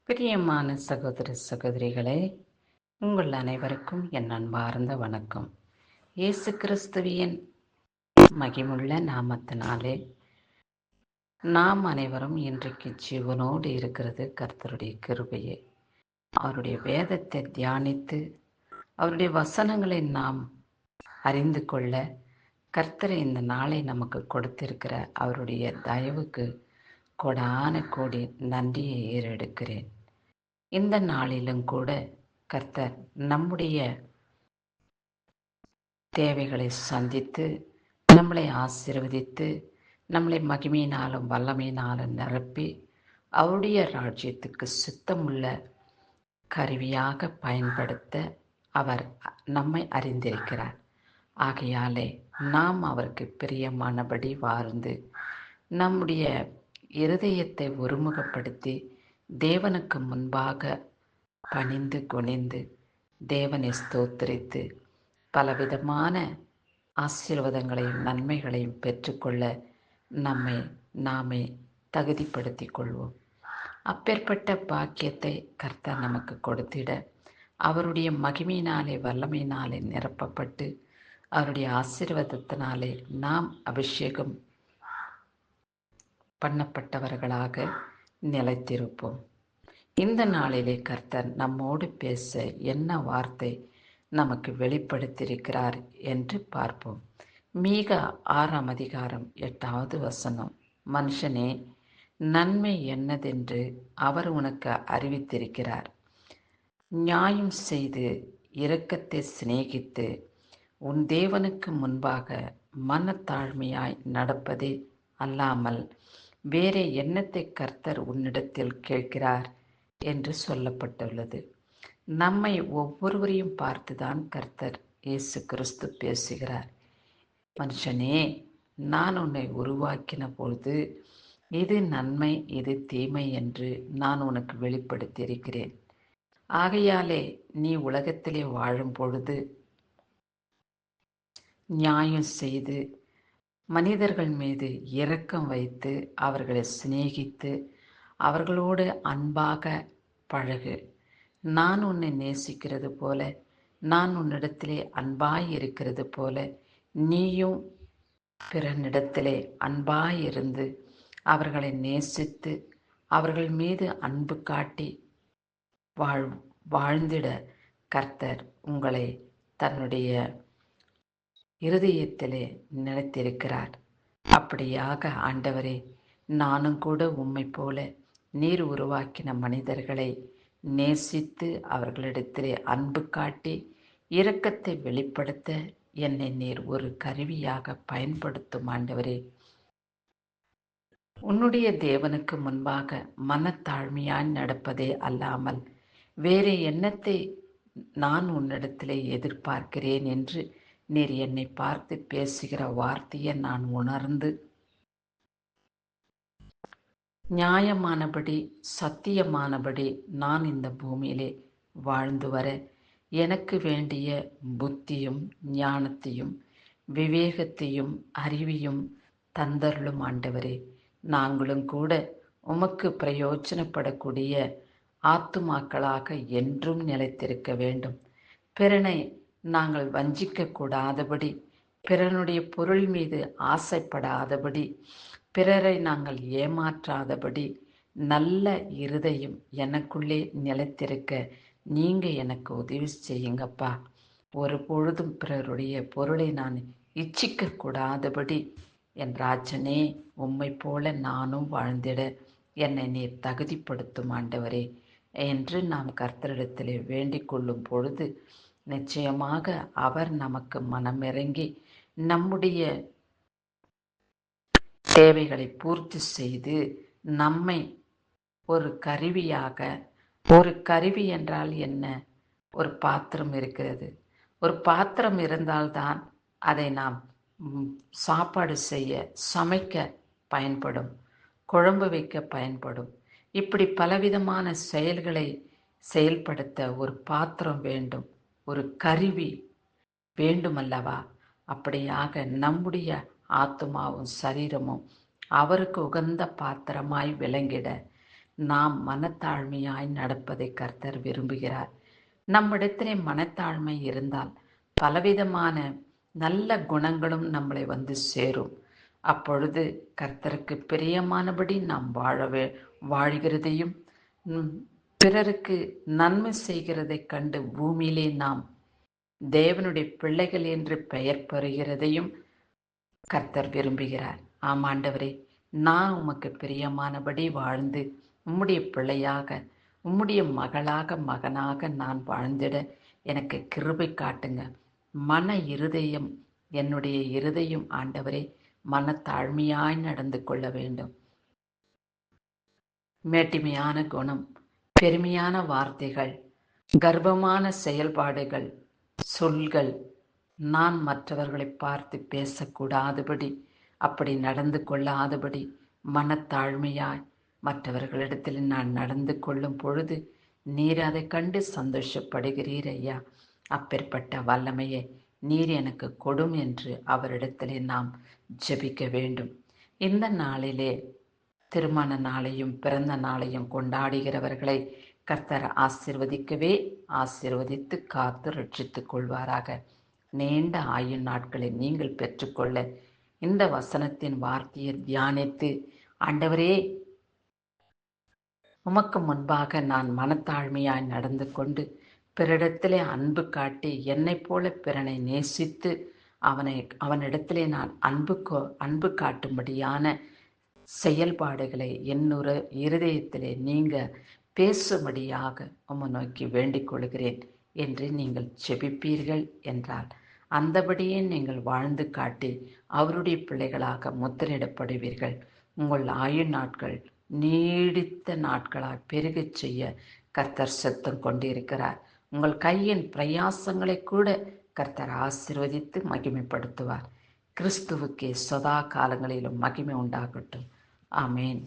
பிரியமான சகோதர சகோதரிகளே, உங்கள் அனைவருக்கும் என் அன்பார்ந்த வணக்கம். இயேசு கிறிஸ்துவின் மகிமுள்ள நாமத்தினாலே நாம் அனைவரும் இன்றைக்கு ஜீவனோடு இருக்கிறது கர்த்தருடைய கிருபையே. அவருடைய வேதத்தை தியானித்து அவருடைய வசனங்களை நாம் அறிந்து கொள்ள கர்த்தர் இந்த நாளை நமக்கு கொடுத்திருக்கிற அவருடைய தயவுக்கு கொடான கோடி நன்றியை ஏறெடுக்கிறேன். இந்த நாளிலும் கூட கர்த்தர் நம்முடைய தேவைகளை சந்தித்து நம்மளை ஆசீர்வதித்து நம்மளை மகிமையினாலும் வல்லமையினாலும் நிரப்பி அவருடைய ராஜ்யத்துக்கு சித்தமுள்ள கருவியாக பயன்படுத்த அவர் நம்மை அறிந்திருக்கிறார். ஆகையாலே நாம் அவருக்கு பிரியமானபடி வாழ்ந்து நம்முடைய இருதயத்தை ஒருமுகப்படுத்தி தேவனுக்கு முன்பாக பணிந்து குனிந்து தேவனை ஸ்தோத்திரித்து பலவிதமான ஆசீர்வாதங்களையும் நன்மைகளையும் பெற்றுக்கொள்ள நாமே தகுதிப்படுத்தி கொள்வோம். அப்பேற்பட்ட பாக்கியத்தை கர்த்தர் நமக்கு கொடுத்திட அவருடைய மகிமையினாலே வல்லமையினாலே நிரப்பப்பட்டு அவருடைய ஆசீர்வாதத்தினாலே நாம் அபிஷேகம் பண்ணப்பட்டவர்களாக நிலைத்திருப்போம். இந்த நாளிலே கர்த்தர் நம்மோடு பேச என்ன வார்த்தை நமக்கு வெளிப்படுத்தியிருக்கிறார் என்று பார்ப்போம். மீகா 6ஆம் அதிகாரம் 8வது வசனம். மனுஷனே, நன்மை என்னதென்று அவர் உனக்கு அறிவித்திருக்கிறார். நியாயம் செய்து இரக்கத்தை சிநேகித்து உன் தேவனுக்கு முன்பாக மனத்தாழ்மையாய் நடப்பதே அல்லாமல் வேறே எண்ணத்தை கர்த்தர் உன்னிடத்தில் கேட்கிறார் என்று சொல்லப்பட்டுள்ளது. நம்மை ஒவ்வொருவரையும் பார்த்துதான் கர்த்தர் இயேசு கிறிஸ்து பேசுகிறார். மனுஷனே, நான் உன்னை உருவாக்கின பொழுது இது நன்மை இது தீமை என்று நான் உனக்கு வெளிப்படுத்தியிருக்கிறேன். ஆகையாலே நீ உலகத்திலே வாழும் பொழுது நியாயம் செய்து மனிதர்கள் மீது இரக்கம் வைத்து அவர்களை சிநேகித்து அவர்களோடு அன்பாக பழகு. நான் உன்னை நேசிக்கிறது போல நான் உன்னிடத்திலே அன்பாய் இருக்கிறது போல நீயும் பிறனிடத்திலே அன்பாயிருந்து அவர்களை நேசித்து அவர்கள் மீது அன்பு காட்டி வாழ்ந்திட கர்த்தர் உங்களை தன்னுடைய இருதயத்திலே நிலைத்திருக்கிறார். அப்படியாக ஆண்டவரே, நானும் கூட உம்மை போல நீர் உருவாக்கின மனிதர்களை நேசித்து அவர்களிடத்திலே அன்பு காட்டி இரக்கத்தை வெளிப்படுத்த என்னை நீர் ஒரு கருவியாக பயன்படுத்தும் ஆண்டவரே. உன்னுடைய தேவனுக்கு முன்பாக மனத்தாழ்மையாய் நடப்பதே அல்லாமல் வேறு எண்ணத்தை நான் உன்னிடத்திலே எதிர்பார்க்கிறேன் என்று நீர் என்னை பார்த்து பேசுகிற வார்த்தையை நான் உணர்ந்து நியாயமானபடி சத்தியமானபடி நான் இந்த பூமியிலே வாழ்ந்து வர எனக்கு வேண்டிய புத்தியும் ஞானத்தையும் விவேகத்தையும் அறிவையும் தந்தருளும் ஆண்டவரே. நாங்களும் கூட உமக்கு பிரயோஜனப்படக்கூடிய ஆத்துமாக்களாக என்றும் நிலைத்திருக்க வேண்டும். பிறனை நாங்கள் வஞ்சிக்க கூடாதபடி, பிறனுடைய பொருள் மீது ஆசைப்படாதபடி, பிறரை நாங்கள் ஏமாற்றாதபடி நல்ல இருதயம் எனக்குள்ளே நிலைத்திருக்க நீங்க எனக்கு உதவி செய்யுங்கப்பா. ஒரு பொழுதும் பிறருடைய பொருளை நான் இச்சிக்க கூடாதபடி என் ராஜனே, உம்மை போல நானும் வாழ்ந்திட என்னை நீர் தகுதிப்படுத்தும் ஆண்டவரே என்று நாம் கர்த்தரிடத்திலே வேண்டிக் கொள்ளும் பொழுது நிச்சயமாக அவர் நமக்கு மனமிறங்கி நம்முடைய தேவைகளை பூர்த்தி செய்து நம்மை ஒரு கருவியாக, ஒரு கருவி என்றால் என்ன? ஒரு பாத்திரம் இருக்கிறது. ஒரு பாத்திரம் இருந்தால்தான் அதை நாம் சாப்பாடு செய்ய சமைக்க பயன்படும், குழம்பு வைக்க பயன்படும். இப்படி பலவிதமான செயல்களை செயல்படுத்த ஒரு பாத்திரம் வேண்டும், ஒரு கருவி வேண்டுமல்லவா? அப்படியாக நம்முடைய ஆத்துமாவும் சரீரமும் அவருக்கு உகந்த பாத்திரமாய் விளங்கிட நாம் மனத்தாழ்மையாய் நடப்பதை கர்த்தர் விரும்புகிறார். நம்மிடத்திலே மனத்தாழ்மை இருந்தால் பலவிதமான நல்ல குணங்களும் நம்மளை வந்து சேரும். அப்பொழுது கர்த்தருக்கு பிரியமானபடி நாம் வாழ்கிறதையும் பிறருக்கு நன்மை செய்கிறதைக் கண்டு பூமியிலே நாம் தேவனுடைய பிள்ளைகள் என்று பெயர் பெறுகிறதையும் கர்த்தர் விரும்புகிறார். ஆமாண்டவரே, நான் உமக்கு பிரியமானபடி வாழ்ந்து உம்முடைய பிள்ளையாக, உம்முடைய மகளாக, மகனாக நான் வாழ்ந்திட எனக்கு கிருபை காட்டுங்க. மன இருதயம், என்னுடைய இருதயம் ஆண்டவரே மனத்தாழ்மையாய் நடந்து கொள்ள வேண்டும். மேட்டிமையான குணம், பெருமையான வார்த்தைகள், கர்வமான செயல்பாடுகள், சொல்கள் நான் மற்றவர்களை பார்த்து பேசக்கூடாதபடி, அப்படி நடந்து கொள்ளாதபடி மனத்தாழ்மையாய் மற்றவர்களிடத்தில் நான் நடந்து கொள்ளும் பொழுது நீர் அதை கண்டு சந்தோஷப்படுகிறீர் ஐயா. அப்பேற்பட்ட வல்லமையை நீர் எனக்கு கொடும் என்று அவரிடத்திலே நாம் ஜெபிக்க வேண்டும். இந்த நாளிலே திருமண நாளையும் பிறந்த நாளையும் கொண்டாடுகிறவர்களை கர்த்தர் ஆசீர்வதித்து காத்து ரட்சித்துக் கொள்வாராக. நீண்ட ஆயுள் நாட்களை நீங்கள் பெற்றுக்கொள்ள இந்த வசனத்தின் வார்த்தையை தியானித்து, ஆண்டவரே உமக்கு முன்பாக நான் மனத்தாழ்மையாய் நடந்து கொண்டு பிறரிடத்திலே அன்பு காட்டி என்னைப் போல பிறனை நேசித்து அவனிடத்திலே நான் அன்பு காட்டும்படியான செயல்பாடுகளை என்னுற இருதயத்திலே நீங்க பேசும்படியாக உம்மை நோக்கி வேண்டிக் கொள்கிறேன் என்று நீங்கள் செபிப்பீர்கள் என்றால் அந்தபடியே நீங்கள் வாழ்ந்து காட்டி அவருடைய பிள்ளைகளாக முத்திரையிடப்படுவீர்கள். உங்கள் ஆயுள் நாட்கள் நீடித்த நாட்களாய் பெருகச் செய்ய கர்த்தர் சித்தம் கொண்டிருக்கிறார். உங்கள் கையின் பிரயாசங்களை கூட கர்த்தர் ஆசீர்வதித்து மகிமைப்படுத்துவார். கிறிஸ்துவுக்கே சதா காலங்களிலும் மகிமை உண்டாகட்டும். ஆமேன்.